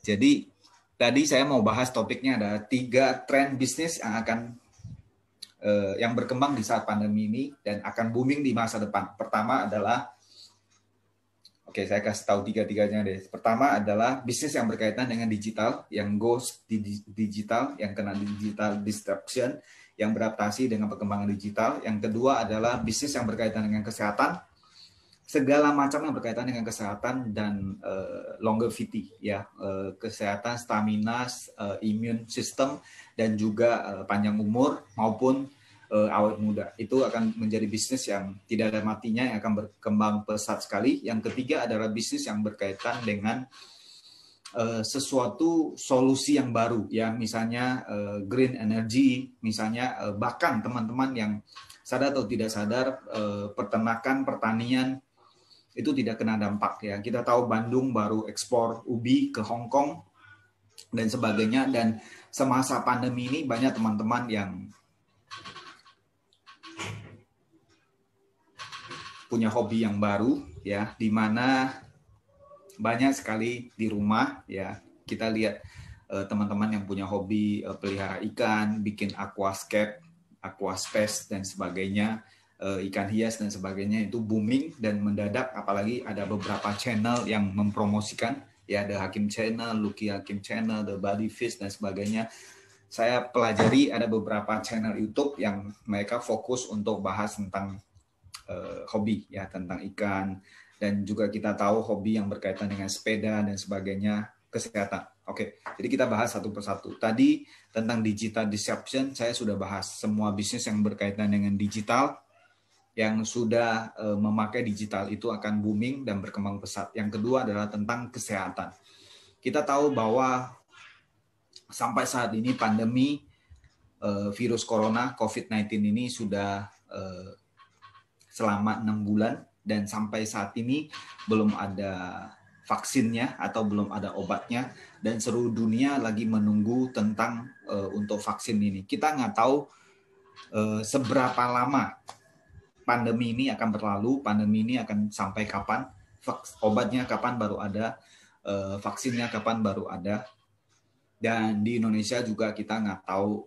Jadi tadi saya mau bahas topiknya ada 3 tren bisnis yang berkembang di saat pandemi ini dan akan booming di masa depan. Pertama adalah, saya kasih tahu tiga-tiganya deh. Pertama adalah bisnis yang berkaitan dengan digital, yang goes di digital, yang kena digital disruption, yang beradaptasi dengan perkembangan digital. Yang kedua adalah bisnis yang berkaitan dengan kesehatan, segala macam yang berkaitan dengan kesehatan dan longevity, ya, kesehatan, stamina, immune system, dan juga panjang umur maupun awet muda. Itu akan menjadi bisnis yang tidak ada matinya, yang akan berkembang pesat sekali. Yang ketiga adalah bisnis yang berkaitan dengan sesuatu solusi yang baru, ya, misalnya green energy, misalnya bahkan teman-teman yang sadar atau tidak sadar peternakan, pertanian itu tidak kena dampak, ya. Kita tahu Bandung baru ekspor ubi ke Hong Kong dan sebagainya, dan semasa pandemi ini banyak teman-teman yang punya hobi yang baru, ya, di mana banyak sekali di rumah, ya. Kita lihat teman-teman yang punya hobi pelihara ikan, bikin aquascape, aquaspace dan sebagainya, ikan hias dan sebagainya, itu booming dan mendadak, apalagi ada beberapa channel yang mempromosikan, ya, The Hakim Channel, Lucky Hakim Channel, The Body Fish dan sebagainya. Saya pelajari ada beberapa channel YouTube yang mereka fokus untuk bahas tentang hobi, ya, tentang ikan, dan juga kita tahu hobi yang berkaitan dengan sepeda dan sebagainya, kesehatan. Oke, jadi kita bahas satu persatu. Tadi tentang digital disruption saya sudah bahas, semua bisnis yang berkaitan dengan digital yang sudah memakai digital itu akan booming dan berkembang pesat. Yang kedua adalah tentang kesehatan. Kita tahu bahwa sampai saat ini pandemi virus corona COVID-19 ini sudah selama 6 bulan dan sampai saat ini belum ada vaksinnya atau belum ada obatnya, dan seluruh dunia lagi menunggu tentang untuk vaksin ini. Kita nggak tahu seberapa lama pandemi ini akan berlalu, pandemi ini akan sampai kapan, obatnya kapan baru ada, vaksinnya kapan baru ada. Dan di Indonesia juga kita nggak tahu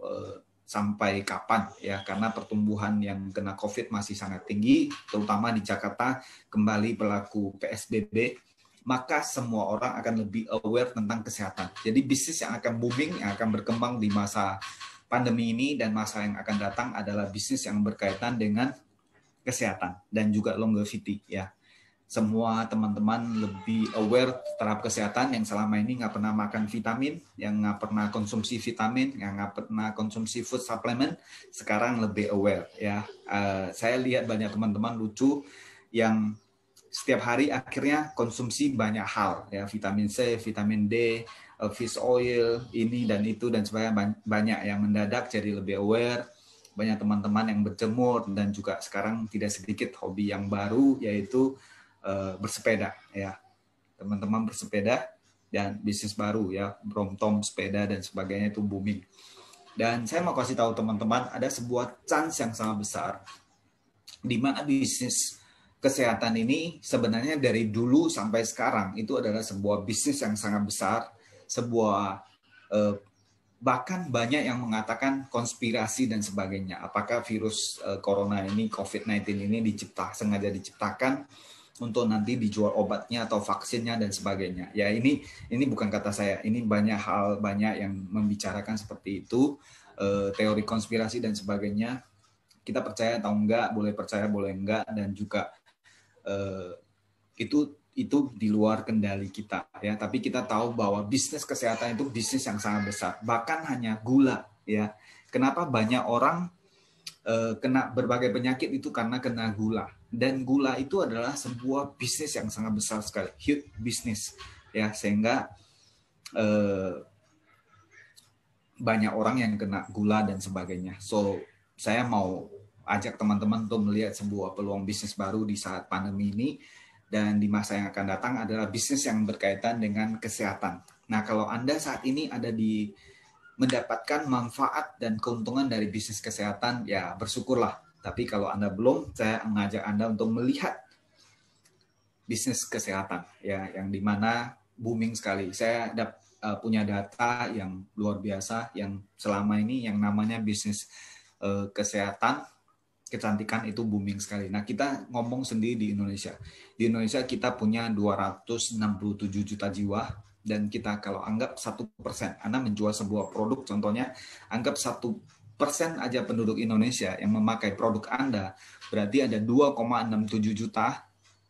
sampai kapan, ya, karena pertumbuhan yang kena COVID masih sangat tinggi, terutama di Jakarta kembali berlaku PSBB, maka semua orang akan lebih aware tentang kesehatan. Jadi bisnis yang akan booming, yang akan berkembang di masa pandemi ini dan masa yang akan datang adalah bisnis yang berkaitan dengan kesehatan dan juga longevity, ya. Semua teman-teman lebih aware terhadap kesehatan, yang selama ini nggak pernah makan vitamin, yang nggak pernah konsumsi vitamin, yang nggak pernah konsumsi food supplement, sekarang lebih aware, ya. Saya lihat banyak teman-teman lucu yang setiap hari akhirnya konsumsi banyak hal, ya, vitamin C, vitamin D, fish oil, ini dan itu dan sebagainya, banyak yang mendadak jadi lebih aware. Banyak teman-teman yang berjemur dan juga sekarang tidak sedikit hobi yang baru, yaitu bersepeda, ya. Teman-teman bersepeda dan bisnis baru, ya, bromtom sepeda dan sebagainya itu booming. Dan saya mau kasih tahu teman-teman ada sebuah chance yang sangat besar di mana bisnis kesehatan ini sebenarnya dari dulu sampai sekarang itu adalah sebuah bisnis yang sangat besar, sebuah bahkan banyak yang mengatakan konspirasi dan sebagainya. Apakah virus corona ini, COVID-19 ini sengaja diciptakan untuk nanti dijual obatnya atau vaksinnya dan sebagainya. Ya, ini bukan kata saya. Ini banyak yang membicarakan seperti itu, teori konspirasi dan sebagainya. Kita percaya atau enggak, boleh percaya boleh enggak, dan juga itu di luar kendali kita, ya. Tapi kita tahu bahwa bisnis kesehatan itu bisnis yang sangat besar. Bahkan hanya gula, ya. Kenapa banyak orang kena berbagai penyakit itu karena kena gula. Dan gula itu adalah sebuah bisnis yang sangat besar sekali, huge business, ya, sehingga banyak orang yang kena gula dan sebagainya. So, saya mau ajak teman-teman untuk melihat sebuah peluang bisnis baru di saat pandemi ini. Dan di masa yang akan datang adalah bisnis yang berkaitan dengan kesehatan. Nah, kalau Anda saat ini ada mendapatkan manfaat dan keuntungan dari bisnis kesehatan, ya bersyukurlah. Tapi kalau Anda belum, saya mengajak Anda untuk melihat bisnis kesehatan, ya, yang dimana booming sekali. Saya punya data yang luar biasa yang selama ini yang namanya bisnis kesehatan, kecantikan itu booming sekali. Nah, kita ngomong sendiri di Indonesia. Di Indonesia kita punya 267 juta jiwa dan kita kalau anggap 1%, Anda menjual sebuah produk, contohnya anggap 1% aja penduduk Indonesia yang memakai produk Anda, berarti ada 2,67 juta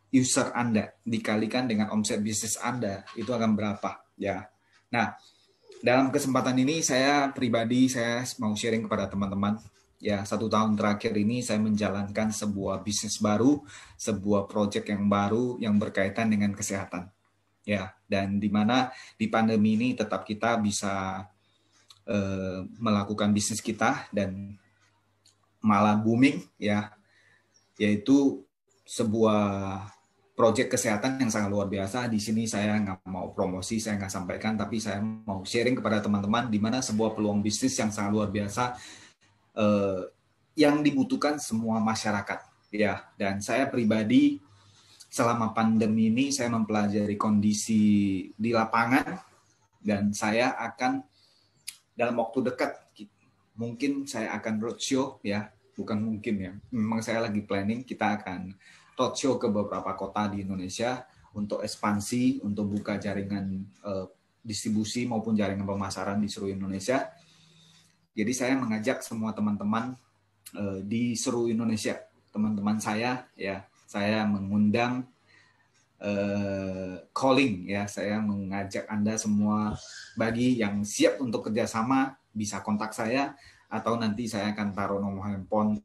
user Anda dikalikan dengan omset bisnis Anda, itu akan berapa ya. Nah, dalam kesempatan ini saya pribadi saya mau sharing kepada teman-teman. Ya, 1 tahun terakhir ini saya menjalankan sebuah bisnis baru, sebuah proyek yang baru yang berkaitan dengan kesehatan. Ya, dan di mana di pandemi ini tetap kita bisa melakukan bisnis kita dan malah booming ya, yaitu sebuah proyek kesehatan yang sangat luar biasa. Di sini saya nggak mau promosi, saya nggak sampaikan, tapi saya mau sharing kepada teman-teman di mana sebuah peluang bisnis yang sangat luar biasa yang dibutuhkan semua masyarakat. Ya, dan saya pribadi selama pandemi ini saya mempelajari kondisi di lapangan dan saya akan dalam waktu dekat mungkin saya akan roadshow ya, bukan mungkin ya, memang saya lagi planning kita akan roadshow ke beberapa kota di Indonesia untuk ekspansi, untuk buka jaringan distribusi maupun jaringan pemasaran di seluruh Indonesia. Jadi saya mengajak semua teman-teman di seluruh Indonesia, teman-teman saya ya, saya mengundang calling ya, saya mengajak Anda semua bagi yang siap untuk kerjasama bisa kontak saya atau nanti saya akan taruh nomor handphone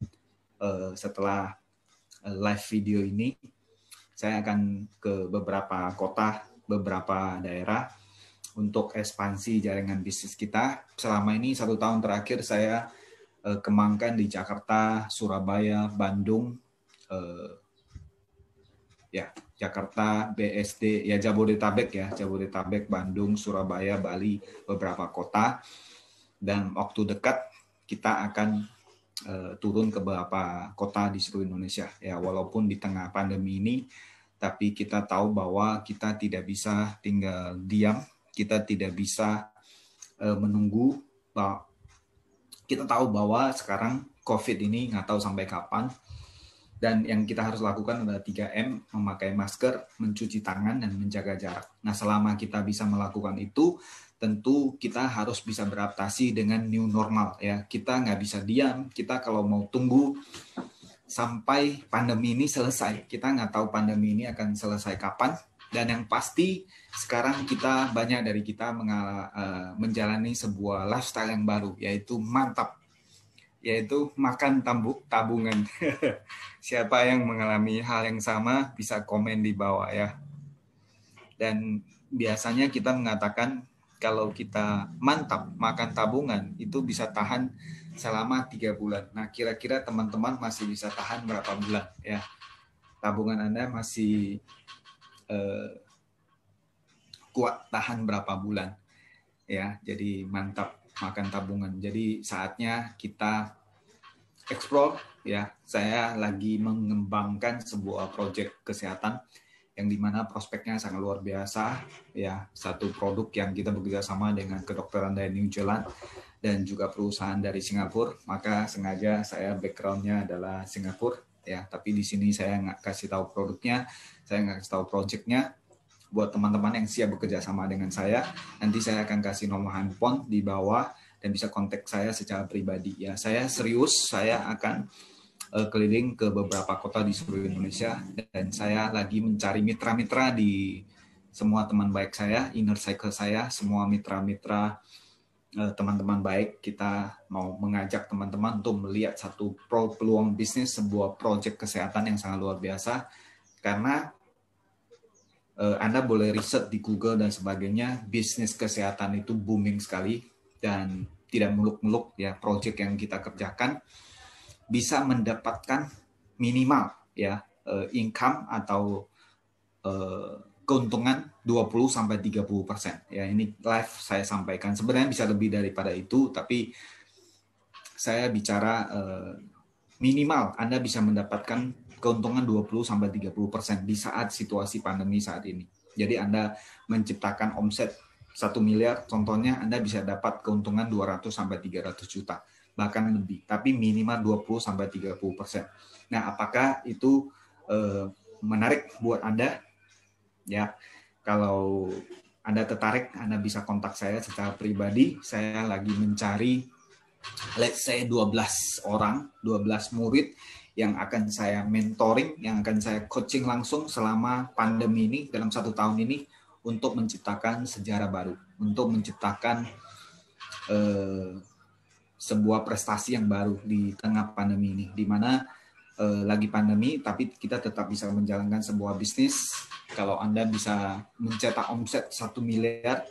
setelah live video ini. Saya akan ke beberapa kota, beberapa daerah untuk ekspansi jaringan bisnis kita. Selama ini 1 tahun terakhir saya kembangkan di Jakarta, Surabaya, Bandung, ya Jakarta, BSD, ya Jabodetabek, Bandung, Surabaya, Bali, beberapa kota. Dan waktu dekat kita akan turun ke beberapa kota di seluruh Indonesia. Ya, walaupun di tengah pandemi ini, tapi kita tahu bahwa kita tidak bisa tinggal diam, kita tidak bisa menunggu. Kita tahu bahwa sekarang COVID ini nggak tahu sampai kapan. Dan yang kita harus lakukan adalah 3M, memakai masker, mencuci tangan, dan menjaga jarak. Nah, selama kita bisa melakukan itu, tentu kita harus bisa beradaptasi dengan new normal. Ya, kita nggak bisa diam. Kita kalau mau tunggu sampai pandemi ini selesai, kita nggak tahu pandemi ini akan selesai kapan. Dan yang pasti sekarang kita banyak dari kita menjalani sebuah lifestyle yang baru, yaitu mantap. Yaitu makan tabungan. Siapa yang mengalami hal yang sama bisa komen di bawah ya. Dan biasanya kita mengatakan kalau kita mantap makan tabungan itu bisa tahan selama 3 bulan. Nah, kira-kira teman-teman masih bisa tahan berapa bulan ya? Tabungan Anda masih kuat tahan berapa bulan ya? Jadi mantap makan tabungan. Jadi saatnya kita explore ya. Saya lagi mengembangkan sebuah proyek kesehatan yang dimana prospeknya sangat luar biasa ya. Satu produk yang kita bekerja sama dengan kedokteran dari New Zealand dan juga perusahaan dari Singapura. Maka sengaja saya backgroundnya adalah Singapura ya. Tapi di sini saya nggak kasih tahu produknya, saya nggak kasih tahu proyeknya. Buat teman-teman yang siap bekerja sama dengan saya, nanti saya akan kasih nomor handphone di bawah dan bisa kontak saya secara pribadi ya. Saya serius, saya akan keliling ke beberapa kota di seluruh Indonesia dan saya lagi mencari mitra-mitra di semua teman baik saya, inner cycle saya, semua mitra-mitra teman-teman baik. Kita mau mengajak teman-teman untuk melihat satu peluang bisnis, sebuah proyek kesehatan yang sangat luar biasa karena Anda boleh riset di Google dan sebagainya, bisnis kesehatan itu booming sekali dan tidak muluk-muluk ya. Proyek yang kita kerjakan bisa mendapatkan minimal ya income atau keuntungan 20-30% ya. Ini live saya sampaikan. Sebenarnya bisa lebih daripada itu, tapi saya bicara minimal Anda bisa mendapatkan keuntungan 20-30% di saat situasi pandemi saat ini. Jadi Anda menciptakan omset 1 miliar, contohnya Anda bisa dapat keuntungan 200 sampai 300 juta, bahkan lebih, tapi minimal 20 sampai 30%. Nah, apakah itu menarik buat Anda? Ya, kalau Anda tertarik, Anda bisa kontak saya secara pribadi. Saya lagi mencari let's say 12 orang, 12 murid yang akan saya mentoring, yang akan saya coaching langsung selama pandemi ini, dalam 1 tahun ini, untuk menciptakan sejarah baru, untuk menciptakan sebuah prestasi yang baru di tengah pandemi ini, di mana lagi pandemi, tapi kita tetap bisa menjalankan sebuah bisnis. Kalau Anda bisa mencetak omset 1 miliar,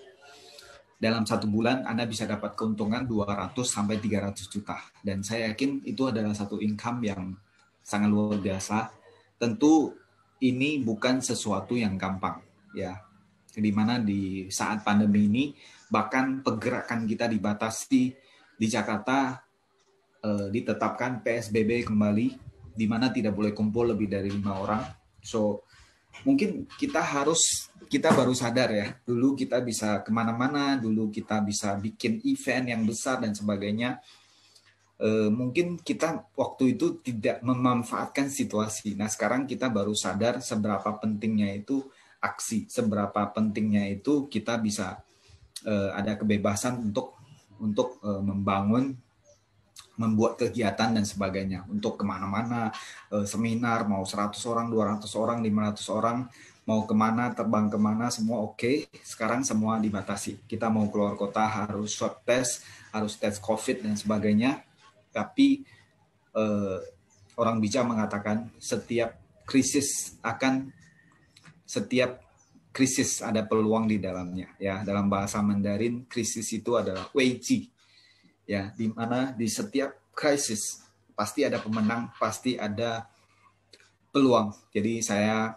dalam 1 bulan Anda bisa dapat keuntungan 200 sampai 300 juta. Dan saya yakin itu adalah satu income yang sangat luar biasa. Tentu ini bukan sesuatu yang gampang, ya. Di mana di saat pandemi ini bahkan pergerakan kita dibatasi. Di Jakarta ditetapkan PSBB kembali, di mana tidak boleh kumpul lebih dari 5 orang. So mungkin kita baru sadar ya, dulu kita bisa kemana-mana, dulu kita bisa bikin event yang besar dan sebagainya. Mungkin kita waktu itu tidak memanfaatkan situasi. Nah, sekarang kita baru sadar seberapa pentingnya itu aksi, seberapa pentingnya itu kita bisa ada kebebasan untuk membuat kegiatan dan sebagainya, untuk kemana-mana, seminar, mau 100 orang, 200 orang, 500 orang, mau kemana, terbang kemana, semua oke. Sekarang semua dibatasi. Kita mau keluar kota harus swab test, harus tes COVID dan sebagainya. Tapi orang bijak mengatakan setiap krisis ada peluang di dalamnya. Ya, dalam bahasa Mandarin, krisis itu adalah weiji. Ya, di mana di setiap krisis pasti ada pemenang, pasti ada peluang. Jadi saya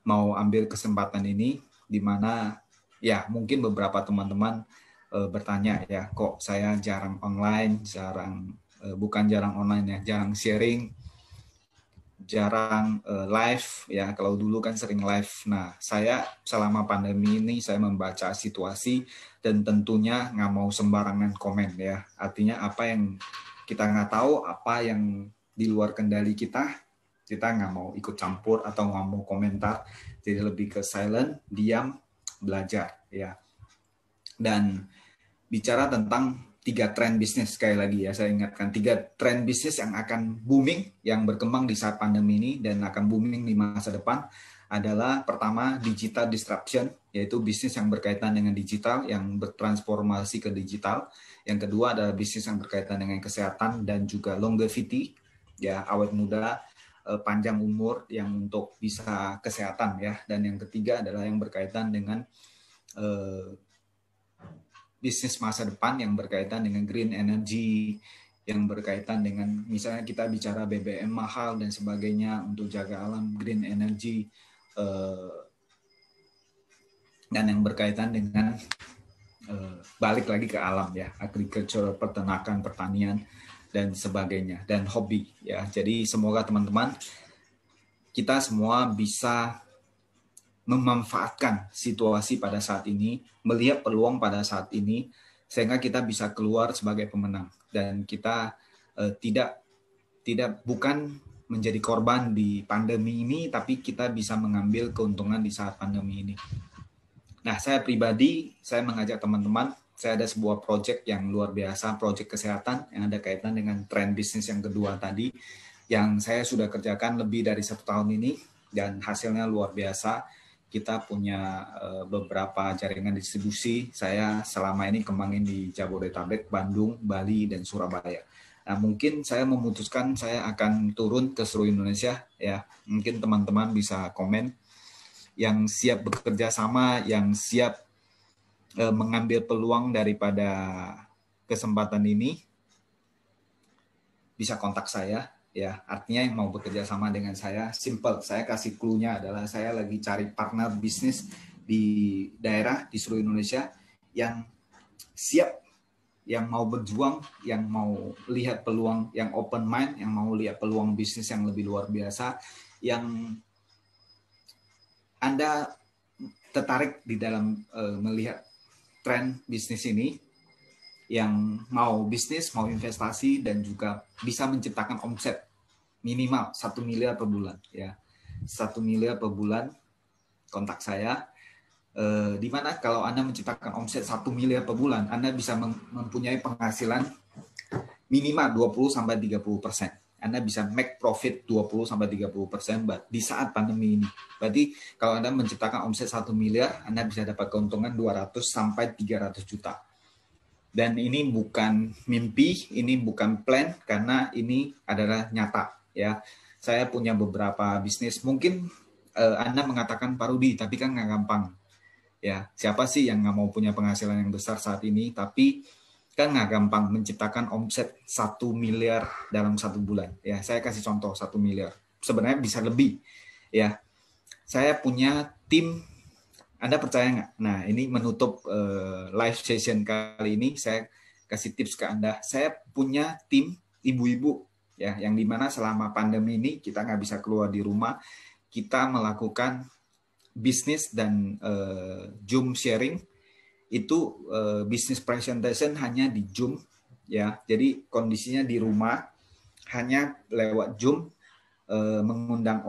mau ambil kesempatan ini, di mana ya mungkin beberapa teman-teman bertanya ya, kok saya jarang online, bukan jarang online ya, jarang sharing, jarang live ya. Kalau dulu kan sering live. Nah, saya selama pandemi ini saya membaca situasi dan tentunya nggak mau sembarangan komen ya. Artinya apa yang kita nggak tahu, apa yang di luar kendali kita nggak mau ikut campur atau nggak mau komentar. Jadi lebih ke silent, diam, belajar ya. Dan bicara tentang 3 tren bisnis, sekali lagi ya saya ingatkan, 3 tren bisnis yang akan booming, yang berkembang di saat pandemi ini dan akan booming di masa depan adalah pertama digital disruption, yaitu bisnis yang berkaitan dengan digital, yang bertransformasi ke digital. Yang kedua adalah bisnis yang berkaitan dengan kesehatan dan juga longevity, ya, awet muda, panjang umur yang untuk bisa kesehatan ya. Dan yang ketiga adalah yang berkaitan dengan bisnis masa depan yang berkaitan dengan green energy, yang berkaitan dengan misalnya kita bicara BBM mahal dan sebagainya untuk jaga alam, green energy, dan yang berkaitan dengan balik lagi ke alam ya, agriculture, peternakan, pertanian dan sebagainya, dan hobi ya. Jadi semoga teman-teman kita semua bisa memanfaatkan situasi pada saat ini, melihat peluang pada saat ini, sehingga kita bisa keluar sebagai pemenang dan kita bukan menjadi korban di pandemi ini, tapi kita bisa mengambil keuntungan di saat pandemi ini. Nah, saya pribadi, saya mengajak teman-teman, saya ada sebuah project yang luar biasa, project kesehatan yang ada kaitan dengan tren bisnis yang kedua tadi, yang saya sudah kerjakan lebih dari 1 tahun ini dan hasilnya luar biasa. Kita punya beberapa jaringan distribusi. Saya selama ini kembangin di Jabodetabek, Bandung, Bali, dan Surabaya. Nah, mungkin saya memutuskan saya akan turun ke seluruh Indonesia. Ya, mungkin teman-teman bisa komen yang siap bekerja sama, yang siap mengambil peluang daripada kesempatan ini, bisa kontak saya. Ya, artinya yang mau bekerja sama dengan saya, simple. Saya kasih clue-nya adalah saya lagi cari partner bisnis di daerah di seluruh Indonesia yang siap, yang mau berjuang, yang mau lihat peluang, yang open mind, yang mau lihat peluang bisnis yang lebih luar biasa, yang Anda tertarik di dalam melihat tren bisnis ini yang mau bisnis, mau investasi, dan juga bisa menciptakan omset minimal 1 miliar per bulan. Ya, 1 miliar per bulan, kontak saya. Di mana kalau Anda menciptakan omset 1 miliar per bulan, Anda bisa mempunyai penghasilan minimal 20-30%. Anda bisa make profit 20-30% di saat pandemi ini. Berarti kalau Anda menciptakan omset 1 miliar, Anda bisa dapat keuntungan 200-300 juta. Dan ini bukan mimpi, ini bukan plan, karena ini adalah nyata. Ya, saya punya beberapa bisnis. Mungkin Anda mengatakan, Pak Rudi, tapi kan nggak gampang. Ya, siapa sih yang nggak mau punya penghasilan yang besar saat ini? Tapi kan nggak gampang menciptakan omset 1 miliar dalam 1 bulan. Ya, saya kasih contoh 1 miliar. Sebenarnya bisa lebih. Ya, saya punya tim. Anda percaya nggak? Nah, ini menutup live session kali ini. Saya kasih tips ke Anda. Saya punya tim ibu-ibu, ya, yang dimana selama pandemi ini kita nggak bisa keluar di rumah. Kita melakukan bisnis dan Zoom sharing. Itu bisnis presentation hanya di Zoom, ya. Jadi kondisinya di rumah, hanya lewat Zoom, mengundang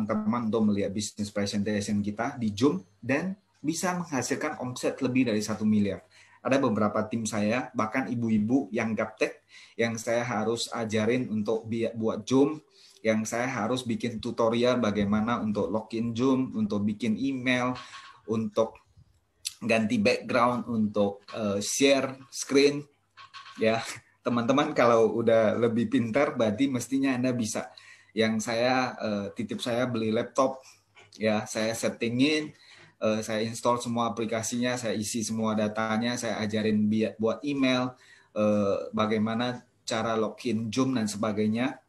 teman untuk melihat bisnis presentation kita di Zoom, dan bisa menghasilkan omset lebih dari 1 miliar. Ada beberapa tim saya, bahkan ibu-ibu yang gaptek, yang saya harus ajarin untuk buat Zoom, yang saya harus bikin tutorial bagaimana untuk login Zoom, untuk bikin email, untuk ganti background, untuk share screen. Ya, teman-teman kalau udah lebih pintar, berarti mestinya Anda bisa. Yang saya titip saya beli laptop, ya, saya settingin, saya install semua aplikasinya, saya isi semua datanya, saya ajarin buat email, bagaimana cara login Zoom dan sebagainya,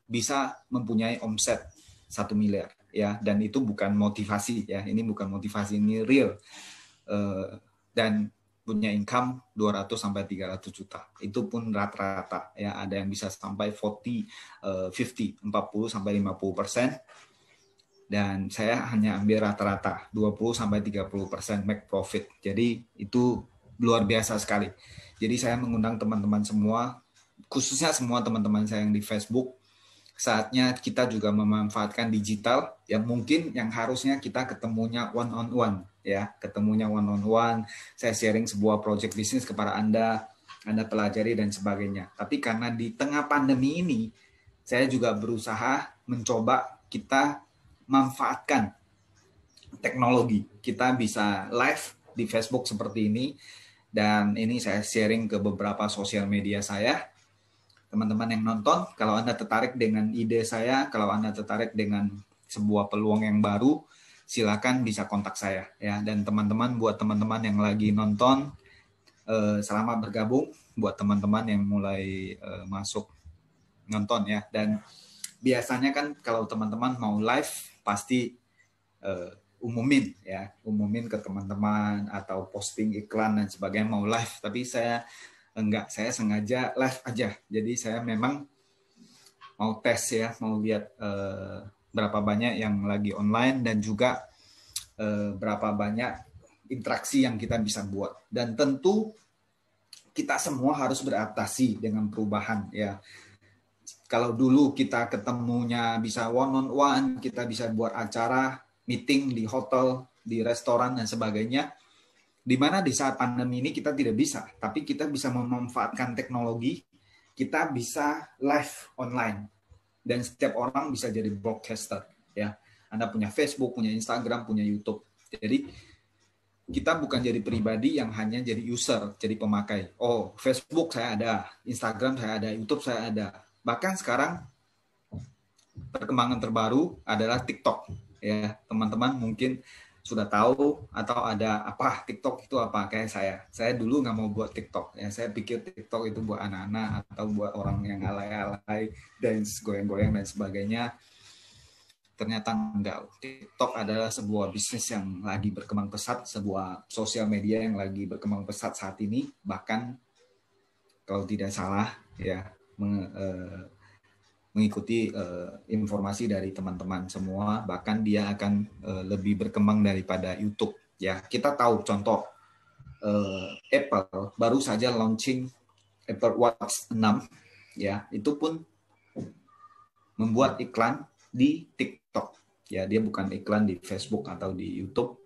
bisa mempunyai omset 1 miliar, ya. Dan itu bukan motivasi, ya, ini bukan motivasi, ini real. Dan punya income 200-300 juta. Itu pun rata-rata, ya. Ada yang bisa sampai 40-50%. Dan saya hanya ambil rata-rata 20-30% make profit. Jadi itu luar biasa sekali. Jadi saya mengundang teman-teman semua, khususnya semua teman-teman saya yang di Facebook, saatnya kita juga memanfaatkan digital yang mungkin yang harusnya kita ketemunya one on one, ya, ketemunya one on one. Saya sharing sebuah project bisnis kepada Anda pelajari dan sebagainya. Tapi karena di tengah pandemi ini, saya juga berusaha mencoba kita manfaatkan teknologi. Kita bisa live di Facebook seperti ini, dan ini saya sharing ke beberapa sosial media saya. Teman-teman yang nonton, kalau Anda tertarik dengan ide saya, kalau Anda tertarik dengan sebuah peluang yang baru, silakan bisa kontak saya, ya. Dan teman-teman, buat teman-teman yang lagi nonton, selamat bergabung. Buat teman-teman yang mulai masuk nonton, ya. Dan biasanya kan kalau teman-teman mau live pasti umumin ke teman-teman atau posting iklan dan sebagainya, mau live. Tapi saya enggak, saya sengaja live aja. Jadi saya memang mau tes, ya, mau lihat berapa banyak yang lagi online dan juga berapa banyak interaksi yang kita bisa buat. Dan tentu kita semua harus beradaptasi dengan perubahan, ya. Kalau dulu kita ketemunya bisa one on one, kita bisa buat acara, meeting di hotel, di restoran dan sebagainya. Di mana di saat pandemi ini kita tidak bisa, tapi kita bisa memanfaatkan teknologi, kita bisa live online, dan setiap orang bisa jadi broadcaster, ya. Anda punya Facebook, punya Instagram, punya YouTube. Jadi kita bukan jadi pribadi yang hanya jadi user, jadi pemakai. Oh, Facebook saya ada, Instagram saya ada, YouTube saya ada. Bahkan sekarang perkembangan terbaru adalah TikTok, ya. Teman-teman mungkin sudah tahu atau ada apa TikTok itu apa. Kayak saya dulu nggak mau buat TikTok, ya. Saya pikir TikTok itu buat anak-anak atau buat orang yang alay-alay, dance, goyang-goyang dan sebagainya. Ternyata enggak. TikTok adalah sebuah bisnis yang lagi berkembang pesat, sebuah sosial media yang lagi berkembang pesat saat ini. Bahkan kalau tidak salah, ya, mengikuti informasi dari teman-teman semua, bahkan dia akan lebih berkembang daripada YouTube, ya. Kita tahu contoh Apple baru saja launching Apple Watch 6, ya, itu pun membuat iklan di TikTok. Ya, dia bukan iklan di Facebook atau di YouTube.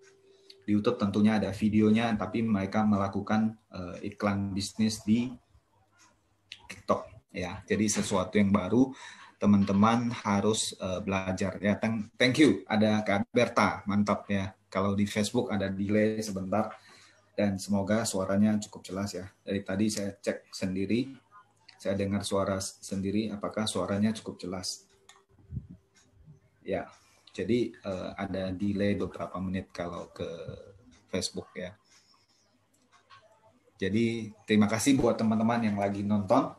Di YouTube tentunya ada videonya, tapi mereka melakukan iklan bisnis di TikTok. Ya, jadi sesuatu yang baru, teman-teman harus belajar. Ya, thank you. Ada Kak Berta, mantap ya. Kalau di Facebook ada delay sebentar, dan semoga suaranya cukup jelas ya. Dari tadi saya cek sendiri, saya dengar suara sendiri, apakah suaranya cukup jelas. Ya, jadi ada delay beberapa menit kalau ke Facebook ya. Jadi terima kasih buat teman-teman yang lagi nonton.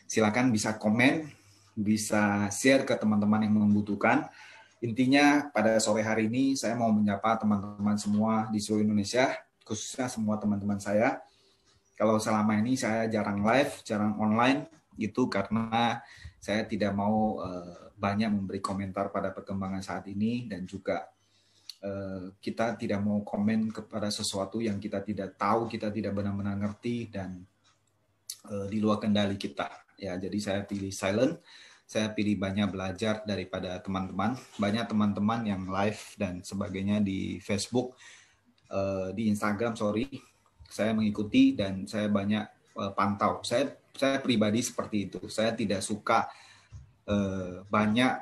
Silakan bisa komen, bisa share ke teman-teman yang membutuhkan. Intinya pada sore hari ini saya mau menyapa teman-teman semua di seluruh Indonesia, khususnya semua teman-teman saya. Kalau selama ini saya jarang live, jarang online, itu karena saya tidak mau banyak memberi komentar pada perkembangan saat ini, dan juga kita tidak mau komen kepada sesuatu yang kita tidak tahu, kita tidak benar-benar ngerti, dan di luar kendali kita. Ya, jadi saya pilih silent, saya pilih banyak belajar daripada teman-teman. Banyak teman-teman yang live dan sebagainya di Facebook, di Instagram, saya mengikuti dan saya banyak pantau. Saya pribadi seperti itu. Saya tidak suka banyak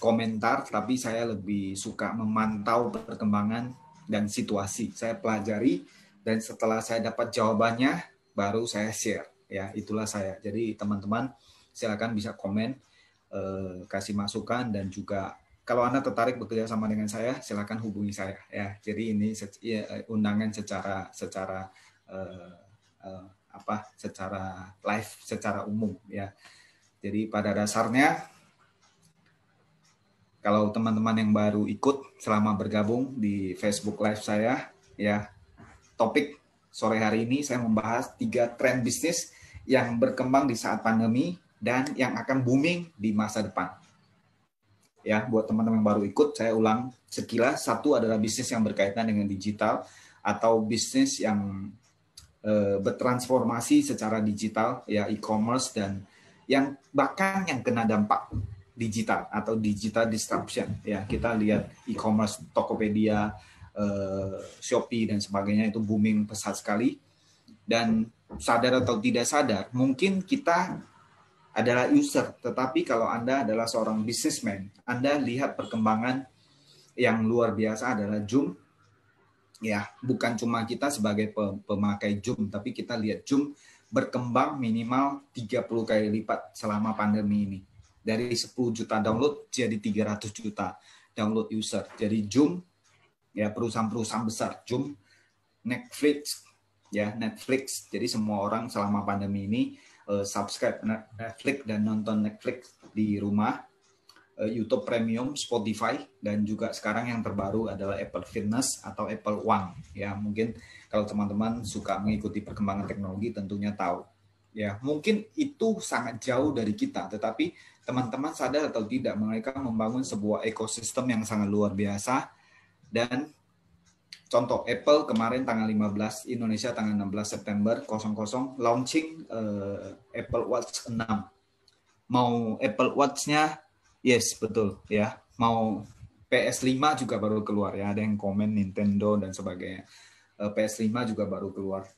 komentar, tapi saya lebih suka memantau perkembangan dan situasi. Saya pelajari, dan setelah saya dapat jawabannya, baru saya share. Ya, itulah saya. Jadi teman-teman silakan bisa komen, kasih masukan, dan juga kalau Anda tertarik bekerja sama dengan saya, silakan hubungi saya. Ya, jadi ini undangan secara live, secara umum. Ya, jadi pada dasarnya kalau teman-teman yang baru ikut selama bergabung di Facebook Live saya, ya, topik sore hari ini saya membahas 3 tren bisnis yang berkembang di saat pandemi dan yang akan booming di masa depan. Ya, buat teman-teman yang baru ikut, saya ulang sekilas. 1 adalah bisnis yang berkaitan dengan digital atau bisnis yang bertransformasi secara digital, ya, e-commerce, dan yang bahkan yang kena dampak digital atau digital disruption. Ya, kita lihat e-commerce, Tokopedia, Shopee dan sebagainya itu booming pesat sekali. Dan sadar atau tidak sadar, mungkin kita adalah user, tetapi kalau Anda adalah seorang businessman, Anda lihat perkembangan yang luar biasa adalah Zoom. Ya, bukan cuma kita sebagai pemakai Zoom, tapi kita lihat Zoom berkembang minimal 30 kali lipat selama pandemi ini. Dari 10 juta download jadi 300 juta download user. Jadi Zoom, ya, perusahaan-perusahaan besar, Zoom, Netflix, ya, Netflix. Jadi semua orang selama pandemi ini subscribe Netflix dan nonton Netflix di rumah, YouTube Premium, Spotify, dan juga sekarang yang terbaru adalah Apple Fitness atau Apple One. Ya, mungkin kalau teman-teman suka mengikuti perkembangan teknologi tentunya tahu. Ya, mungkin itu sangat jauh dari kita, tetapi teman-teman sadar atau tidak, mereka membangun sebuah ekosistem yang sangat luar biasa. Dan contoh, Apple kemarin tanggal 15, Indonesia tanggal 16 September 00 launching Apple Watch 6. Mau Apple Watch-nya, yes, betul ya. Mau PS5 juga baru keluar ya. Ada yang komen Nintendo dan sebagainya. PS5 juga baru keluar.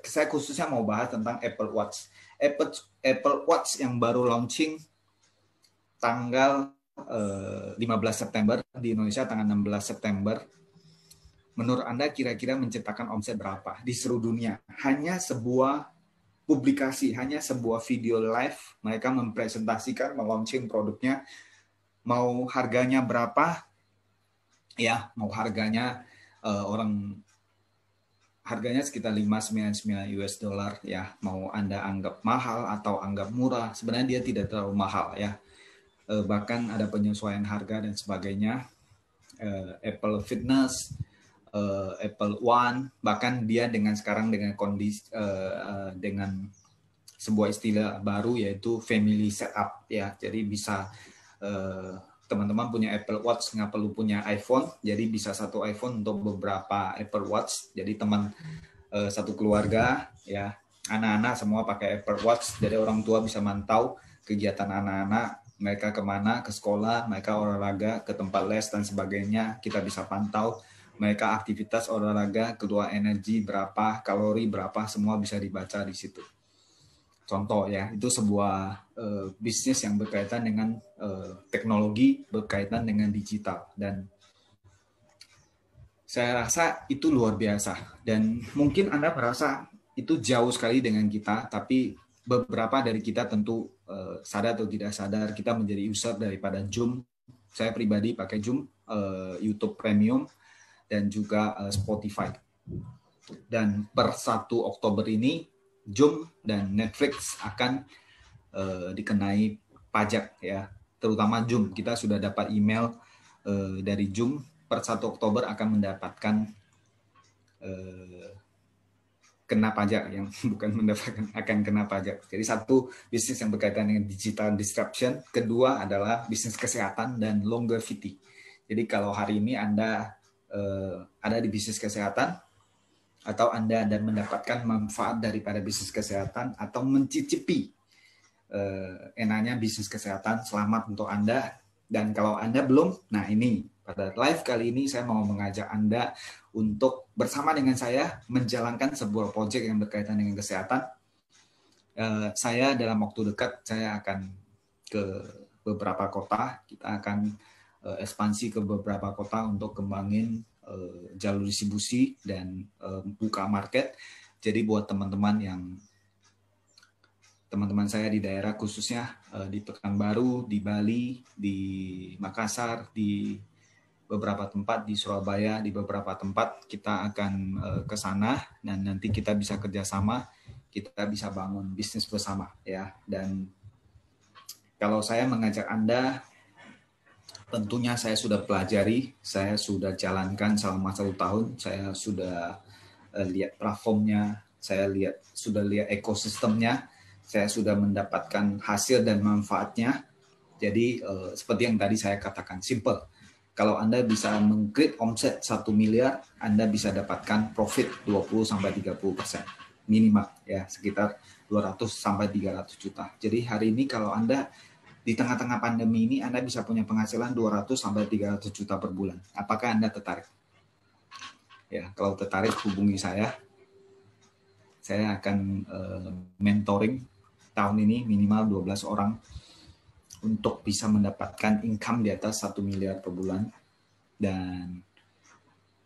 Saya khususnya mau bahas tentang Apple Watch. Apple Watch yang baru launching tanggal 15 September, di Indonesia tanggal 16 September. Menurut Anda kira-kira menciptakan omset berapa di seluruh dunia? Hanya sebuah publikasi, hanya sebuah video live, mereka mempresentasikan, melaunching produknya, mau harganya berapa? Ya, mau harganya harganya sekitar 599 US dollar, ya. Mau Anda anggap mahal atau anggap murah, sebenarnya dia tidak terlalu mahal, ya. Bahkan ada penyesuaian harga dan sebagainya. Apple Fitness, Apple One, bahkan dia dengan sekarang dengan kondisi dengan sebuah istilah baru yaitu family setup, ya. Jadi bisa teman-teman punya Apple Watch nggak perlu punya iPhone, jadi bisa satu iPhone untuk beberapa Apple Watch. Jadi satu keluarga ya, anak-anak semua pakai Apple Watch, jadi orang tua bisa mantau kegiatan anak-anak, mereka kemana, ke sekolah, mereka olahraga, ke tempat les dan sebagainya, kita bisa pantau mereka aktivitas olahraga, keluar energi berapa, kalori berapa, semua bisa dibaca di situ. Contoh ya, itu sebuah bisnis yang berkaitan dengan teknologi, berkaitan dengan digital, dan saya rasa itu luar biasa. Dan mungkin Anda merasa itu jauh sekali dengan kita, tapi beberapa dari kita tentu sadar atau tidak sadar kita menjadi user daripada Zoom. Saya pribadi pakai Zoom, YouTube Premium, dan juga Spotify. Dan per 1 Oktober ini Zoom dan Netflix akan dikenai pajak ya, terutama Zoom. Kita sudah dapat email dari Zoom per 1 Oktober akan mendapatkan kena pajak, yang bukan mendapatkan, akan kena pajak. Jadi satu, bisnis yang berkaitan dengan digital disruption. Kedua adalah bisnis kesehatan dan longevity. Jadi kalau hari ini Anda ada di bisnis kesehatan, atau Anda mendapatkan manfaat daripada bisnis kesehatan, atau mencicipi enaknya bisnis kesehatan, selamat untuk Anda. Dan kalau Anda belum, nah ini pada live kali ini saya mau mengajak Anda untuk bersama dengan saya menjalankan sebuah proyek yang berkaitan dengan kesehatan. Saya dalam waktu dekat saya akan ke beberapa kota, kita akan ekspansi ke beberapa kota untuk kembangin jalur distribusi dan buka market. Jadi buat teman-teman saya di daerah, khususnya di Pekanbaru, di Bali, di Makassar, di beberapa tempat, di Surabaya, di beberapa tempat kita akan ke sana, dan nanti kita bisa kerjasama, kita bisa bangun bisnis bersama ya. Dan kalau saya mengajak Anda, tentunya saya sudah pelajari, saya sudah jalankan selama 1 tahun, saya sudah lihat platformnya, saya sudah lihat ekosistemnya, saya sudah mendapatkan hasil dan manfaatnya. Jadi seperti yang tadi saya katakan, simple. Kalau Anda bisa meng-create omset 1 miliar, Anda bisa dapatkan profit 20-30% minimal ya, sekitar 200-300 juta. Jadi hari ini kalau Anda di tengah-tengah pandemi ini, Anda bisa punya penghasilan 200-300 juta per bulan. Apakah Anda tertarik? Ya, kalau tertarik hubungi saya. Saya akan mentoring tahun ini minimal 12 orang untuk bisa mendapatkan income di atas 1 miliar per bulan. Dan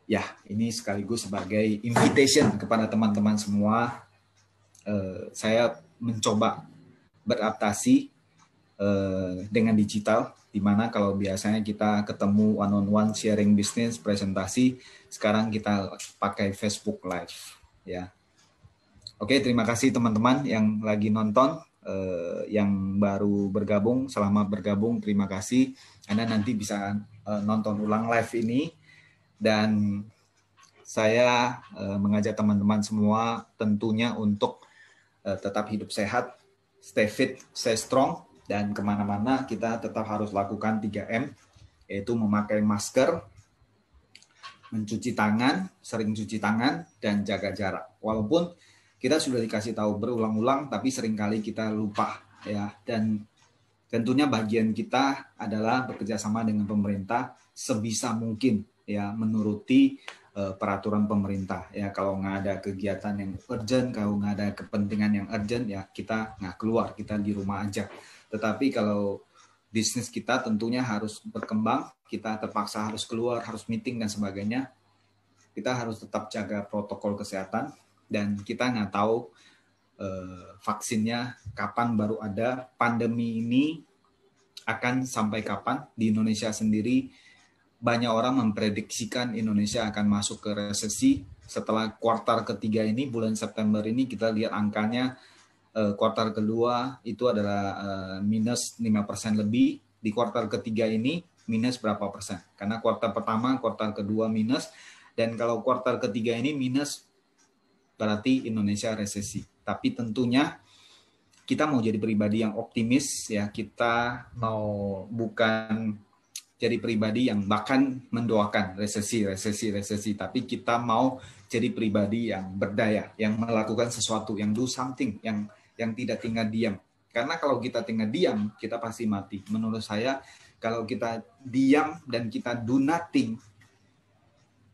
ya, ini sekaligus sebagai invitation kepada teman-teman semua. Saya mencoba beradaptasi dengan digital, di mana kalau biasanya kita ketemu one-on-one sharing bisnis, presentasi, sekarang kita pakai Facebook Live ya. Oke, terima kasih teman-teman yang lagi nonton, yang baru bergabung, selamat bergabung, terima kasih. Anda nanti bisa nonton ulang live ini, dan saya mengajak teman-teman semua tentunya untuk tetap hidup sehat, stay fit, stay strong, dan kemana-mana kita tetap harus lakukan 3M, yaitu memakai masker, mencuci tangan, sering cuci tangan, dan jaga jarak. Walaupun kita sudah dikasih tahu berulang-ulang, tapi seringkali kita lupa ya. Dan tentunya bagian kita adalah bekerja sama dengan pemerintah sebisa mungkin ya, menuruti peraturan pemerintah ya. Kalau nggak ada kegiatan yang urgent, kalau nggak ada kepentingan yang urgent ya, kita nggak keluar, kita di rumah aja. Tetapi kalau bisnis kita tentunya harus berkembang, kita terpaksa harus keluar, harus meeting dan sebagainya, kita harus tetap jaga protokol kesehatan. Dan kita nggak tahu vaksinnya kapan baru ada, pandemi ini akan sampai kapan. Di Indonesia sendiri banyak orang memprediksikan Indonesia akan masuk ke resesi setelah kuartal ketiga ini, bulan September ini kita lihat angkanya, kuartal kedua itu adalah minus 5% lebih, di kuartal ketiga ini minus berapa persen, karena kuartal pertama, kuartal kedua minus, dan kalau kuartal ketiga ini minus berarti Indonesia resesi. Tapi tentunya kita mau jadi pribadi yang optimis ya, kita mau bukan jadi pribadi yang bahkan mendoakan resesi, tapi kita mau jadi pribadi yang berdaya, yang melakukan sesuatu, yang do something, yang tidak tinggal diam. Karena kalau kita tinggal diam, kita pasti mati. Menurut saya, kalau kita diam dan kita do nothing,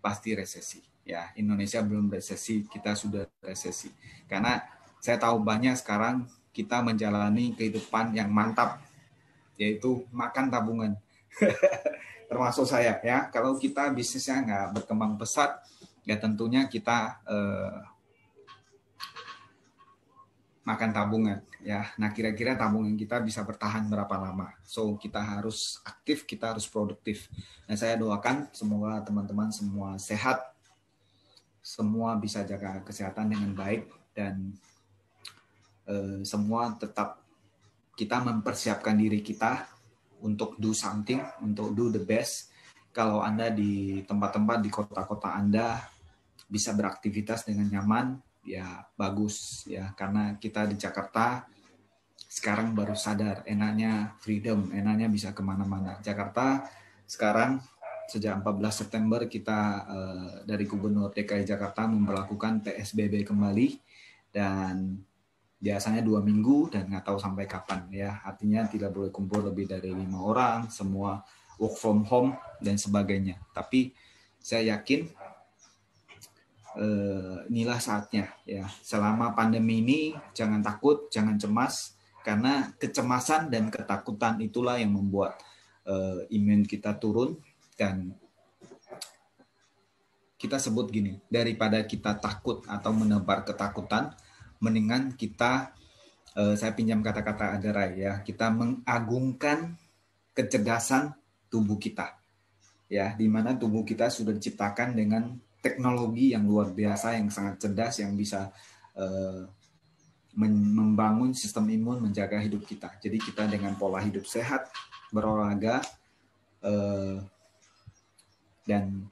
pasti resesi. Ya, Indonesia belum resesi, kita sudah resesi. Karena saya tahu banyak sekarang kita menjalani kehidupan yang mantap, yaitu makan tabungan. Termasuk saya, ya. Kalau kita bisnisnya nggak berkembang pesat, ya tentunya kita makan tabungan, ya. Nah, kira-kira tabungan kita bisa bertahan berapa lama? So, kita harus aktif, kita harus produktif. Dan saya doakan semoga teman-teman semua sehat, semua bisa jaga kesehatan dengan baik, dan semua tetap kita mempersiapkan diri kita untuk do something, untuk do the best. Kalau Anda di tempat-tempat di kota-kota Anda bisa beraktivitas dengan nyaman, ya bagus ya, karena kita di Jakarta sekarang baru sadar enaknya freedom, enaknya bisa kemana-mana. Jakarta sekarang sejak 14 September kita dari Gubernur DKI Jakarta memberlakukan PSBB kembali, dan biasanya 2 minggu dan nggak tahu sampai kapan ya. Artinya tidak boleh kumpul lebih dari 5 orang, semua work from home dan sebagainya. Tapi saya yakin inilah saatnya ya. Selama pandemi ini jangan takut, jangan cemas, karena kecemasan dan ketakutan itulah yang membuat imun kita turun. Dan kita sebut gini, daripada kita takut atau menebar ketakutan, mendingan kita, saya pinjam kata-kata Adarai ya, kita mengagungkan kecerdasan tubuh kita ya, di mana tubuh kita sudah diciptakan dengan teknologi yang luar biasa, yang sangat cerdas, yang bisa membangun sistem imun, menjaga hidup kita. Jadi kita dengan pola hidup sehat, berolahraga, dan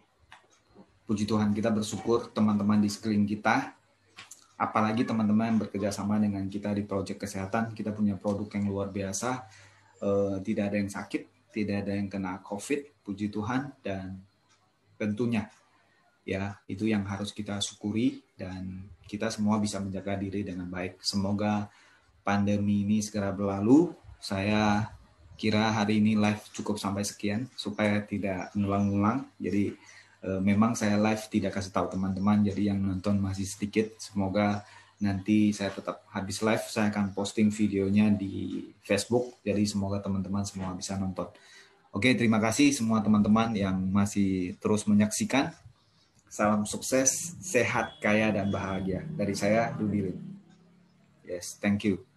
puji Tuhan kita bersyukur teman-teman di sekeliling kita, apalagi teman-teman yang bekerja sama dengan kita di proyek kesehatan, kita punya produk yang luar biasa, tidak ada yang sakit, tidak ada yang kena COVID, puji Tuhan, dan tentunya ya itu yang harus kita syukuri, dan kita semua bisa menjaga diri dengan baik. Semoga pandemi ini segera berlalu. Saya kira hari ini live cukup sampai sekian supaya tidak ngulang-ngulang. Jadi memang saya live tidak kasih tahu teman-teman, jadi yang nonton masih sedikit. Semoga nanti saya tetap habis live, saya akan posting videonya di Facebook, jadi semoga teman-teman semua bisa nonton. Oke, terima kasih semua teman-teman yang masih terus menyaksikan. Salam sukses, sehat, kaya, dan bahagia. Dari saya, Rudy Lim. Yes, thank you.